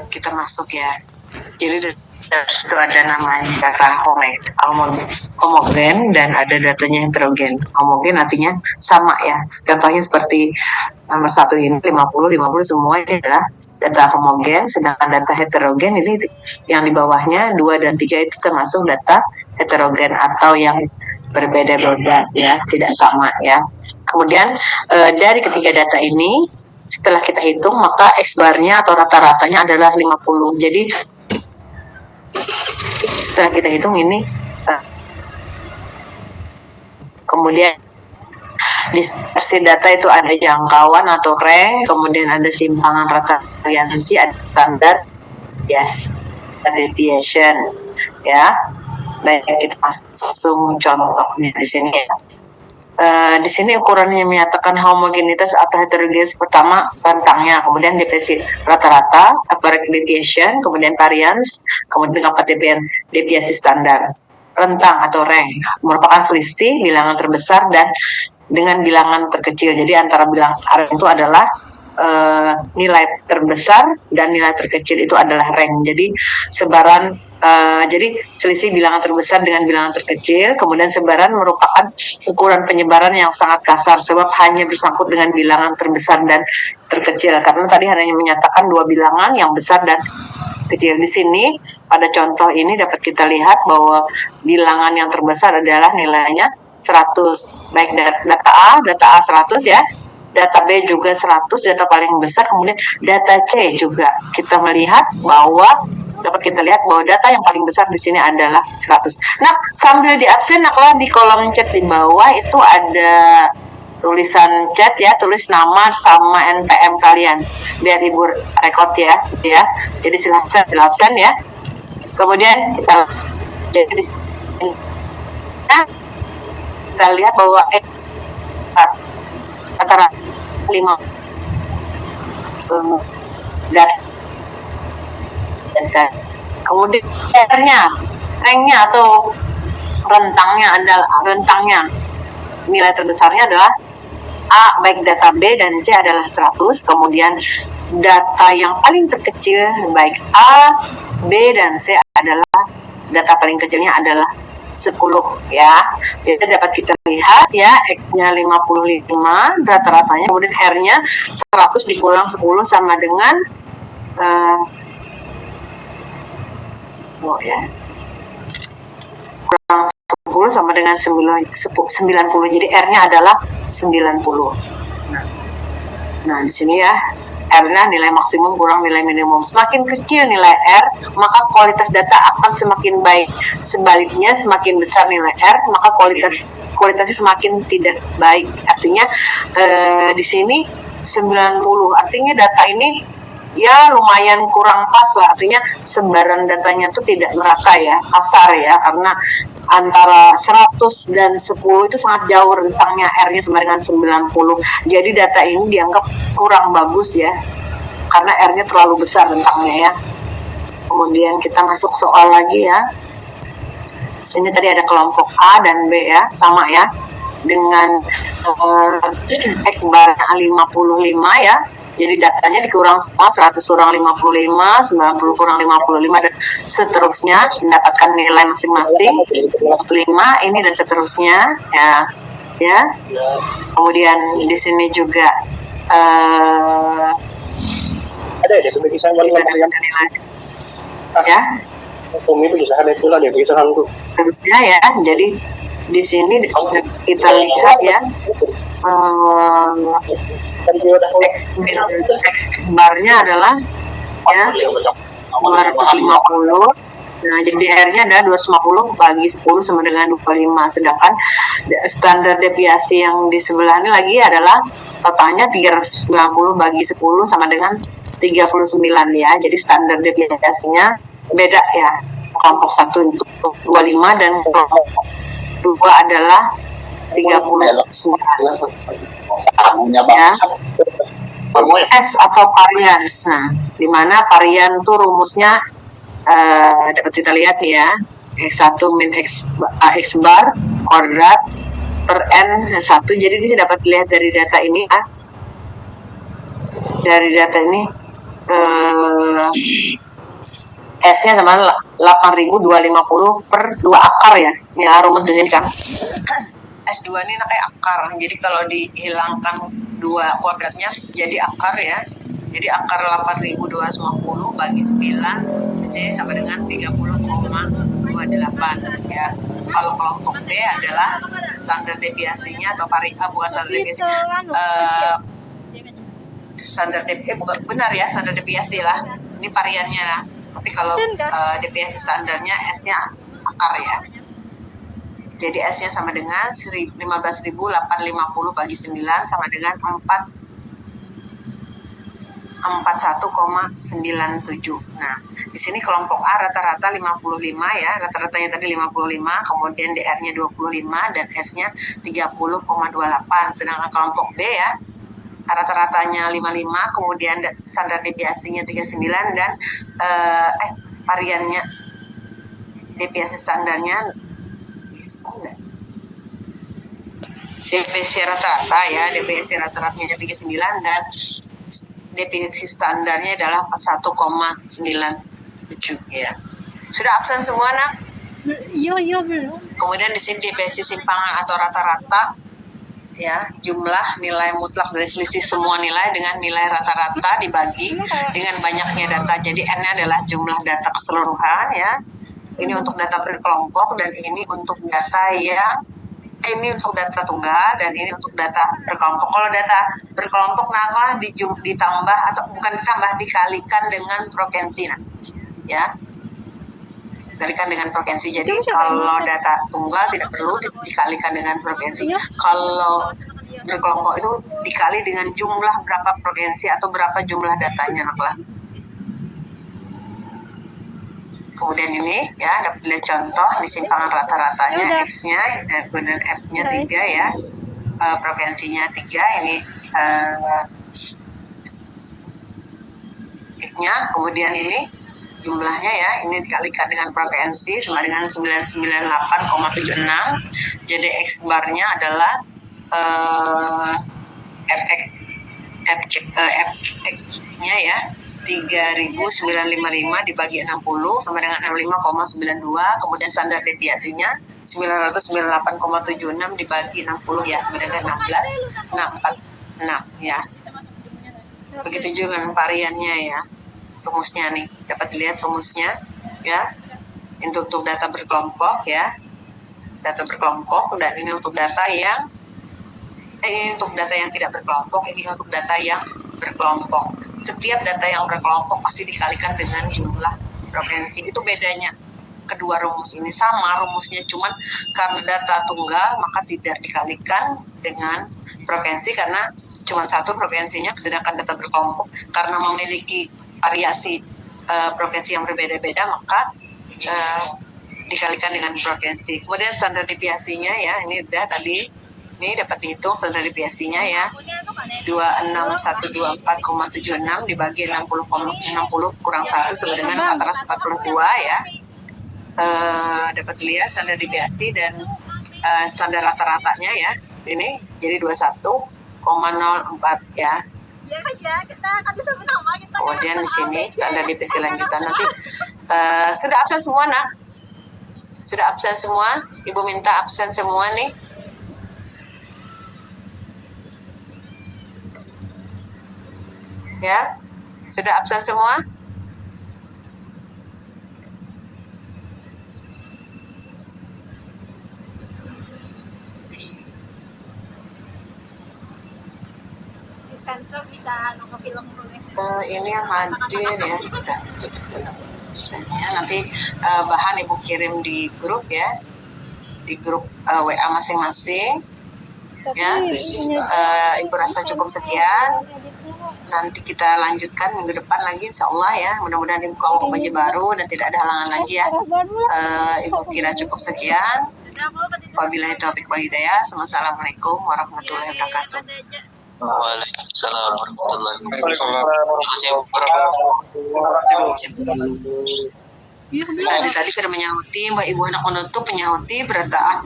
kita masuk ya. Jadi itu ada namanya data homogen dan ada datanya heterogen. Homogen artinya sama ya. Contohnya seperti nomor 1 ini 50 semua ini adalah data homogen, sedangkan data heterogen ini yang di bawahnya 2 dan 3 itu termasuk data heterogen atau yang berbeda-beda ya, tidak sama ya. Kemudian dari ketiga data ini setelah kita hitung maka X-bar-nya atau rata-ratanya adalah 50. Jadi setelah kita hitung ini kemudian dispersi data itu ada jangkauan atau range, kemudian ada simpangan rata variansi, ada standar deviation ya. Baik, kita langsung contohnya di sini ya. Di sini ukurannya menyatakan homogenitas atau heterogeneous. Pertama rentangnya, kemudian deviasi rata-rata, average deviation, kemudian variance, kemudian deviasi standar. Rentang atau range merupakan selisih bilangan terbesar dan dengan bilangan terkecil. Jadi antara bilangan itu adalah nilai terbesar dan nilai terkecil itu adalah range. Jadi sebaran jadi selisih bilangan terbesar dengan bilangan terkecil, kemudian sebaran merupakan ukuran penyebaran yang sangat kasar sebab hanya bersangkut dengan bilangan terbesar dan terkecil, karena tadi hanya menyatakan dua bilangan yang besar dan kecil. Di sini pada contoh ini dapat kita lihat bahwa bilangan yang terbesar adalah nilainya 100, baik data A 100 ya, data B juga 100, data paling besar, kemudian data C juga kita melihat bahwa dapat kita lihat bahwa data yang paling besar di sini adalah 100. Nah, sambil di absen, naklah di kolom chat di bawah itu ada tulisan chat ya, tulis nama sama NPM kalian biar Ibu rekod ya, gitu ya. Jadi silahkan di absen ya. Kemudian kita lihat bahwa antara 5 kemudian range-nya atau rentangnya nilai terbesarnya adalah A, baik data B dan C adalah 100, kemudian data yang paling terkecil baik A, B dan C adalah data paling kecilnya adalah 10 ya. Jadi dapat kita lihat ya, X-nya 55 rata-ratanya, kemudian R-nya 100 dikurang 10 sama dengan kurang 10 sama dengan 90. Jadi R-nya adalah 90. Nah, di sini ya, R-nya nilai maksimum kurang nilai minimum. Semakin kecil nilai R, maka kualitas data akan semakin baik. Sebaliknya, semakin besar nilai R, maka kualitasnya semakin tidak baik. Artinya di sini 90. Artinya data ini ya lumayan kurang pas lah, artinya sebaran datanya itu tidak merata ya, kasar ya, karena antara 100 dan 10 itu sangat jauh rentangnya, R-nya sama dengan 90. Jadi data ini dianggap kurang bagus ya, karena R-nya terlalu besar rentangnya ya. Kemudian kita masuk soal lagi ya. Sini tadi ada kelompok A dan B ya, sama ya, dengan X-bar 55 ya. Jadi datanya dikurang 100 kurang 55, 90 kurang 55 dan seterusnya, mendapatkan nilai masing-masing 45 ini dan seterusnya ya. Kemudian di sini juga ada ya itu bisa nilai ya. Ini bisa ada pula dia bisa hanggu. Terusnya ya. Jadi di sini kita lihat ya. Barnya adalah ya 250. Nah, jadi R-nya adalah 250 bagi 10 sama dengan 25. Sedangkan standar deviasi yang di sebelah ini lagi adalah totalnya 390 bagi 10 sama dengan 39 ya. Jadi standar deviasinya beda ya. Kelompok 1 untuk 25 dan kelompok 2 adalah 39 ya. S atau varians. Nah, di mana varian itu rumusnya dapat kita lihat ya, X1 min X bar kuadrat per N 1. Jadi dapat dilihat dari data ini ya. Dari data ini S-nya sama 8.250 per 2 akar ya. Nilai rumus di sini kan. S2 ini kayak akar. Jadi kalau dihilangkan 2 kuadratnya jadi akar ya. Jadi akar 8.250 bagi 9 di sini sama dengan 30,28 ya. Kalau kelompok B adalah standar deviasinya atau bukan standar deviasi. Standar deviasi bukan benar ya, standar deviasi lah. Ini variannya lah. Tapi kalau deviasi standarnya S-nya akar ya. Jadi S-nya sama dengan 15.850 bagi 9 sama dengan 41,97. Nah, di sini kelompok A rata-rata 55 ya, rata-ratanya tadi 55, kemudian DR-nya 25 dan S-nya 30,28. Sedangkan kelompok B ya, rata-ratanya 55, kemudian standar deviasinya 39 dan variannya deviasi standarnya deviasi rata-rata ya, deviasi rata-ratanya 39 dan deviasi standarnya adalah 41,97 ya. Sudah absen semua nak? Iya belum. Kemudian di sini deviasi simpangan atau rata-rata ya, jumlah nilai mutlak dari selisih semua nilai dengan nilai rata-rata dibagi dengan banyaknya data. Jadi N-nya adalah jumlah data keseluruhan ya. Ini untuk data berkelompok dan ini untuk data yang ini untuk data tunggal dan ini untuk data berkelompok. Kalau data berkelompok malah ditambah atau bukan ditambah, dikalikan dengan provinsi nah. Ya. Dikalikan dengan provinsi. Jadi kalau data tunggal tidak perlu dikalikan dengan provinsi. Kalau berkelompok itu dikali dengan jumlah berapa provinsi atau berapa jumlah datanya lah. Kemudian ini ya dapat dilihat contoh di simpangan rata-ratanya X-nya kemudian F-nya 3 ya, provinsinya 3 ini X-nya, kemudian ini jumlahnya ya, ini dikalikan dengan provinsi sama dengan 998,76. Jadi X barnya adalah F-nya ya 3.955 dibagi 60 sama dengan 65,92. Kemudian standar deviasinya 998,76 dibagi 60 ya sama dengan 16,46 ya. Begitu juga dengan variannya ya. Rumusnya nih, dapat dilihat rumusnya ya. Untuk data berkelompok ya. Data berkelompok dan ini untuk data yang ini untuk data yang tidak berkelompok, ini untuk data yang berkelompok. Setiap data yang berkelompok pasti dikalikan dengan jumlah provinsi. Itu bedanya kedua rumus ini. Sama rumusnya, cuman karena data tunggal maka tidak dikalikan dengan provinsi karena cuma satu provinsinya, sedangkan data berkelompok karena memiliki variasi provinsi yang berbeda-beda maka dikalikan dengan provinsi. Kemudian standar deviasinya ya, ini udah tadi. Ini dapat dihitung standar deviasinya ya 26124,76 dibagi 60 kurang 1 sama dengan 442 ya. Dapat dilihat standar deviasi dan standar rata-ratanya ya. Ini jadi 21,04 ya. Kemudian di sini standar deviasi lanjutan nanti sudah absen semua nak? Sudah absen semua? Ibu minta absen semua nih. Ya, sudah absen semua? Bisa film dulu ini yang hadir ya. Nanti bahan ibu kirim di grup ya, di grup WA masing-masing. Ya, ibu rasa cukup sekian. Nanti kita lanjutkan minggu depan lagi insya Allah ya, mudah-mudahan dibuka baju baru dan tidak ada halangan lagi ya. Ibu kira cukup sekian. Wabillahi taufiq wal hidayah. Assalamualaikum warahmatullahi wabarakatuh. Waalaikumsalam warahmatullahi wabarakatuh. Tadi sudah menyauti Mbak Ibu anak menutup menyauti berata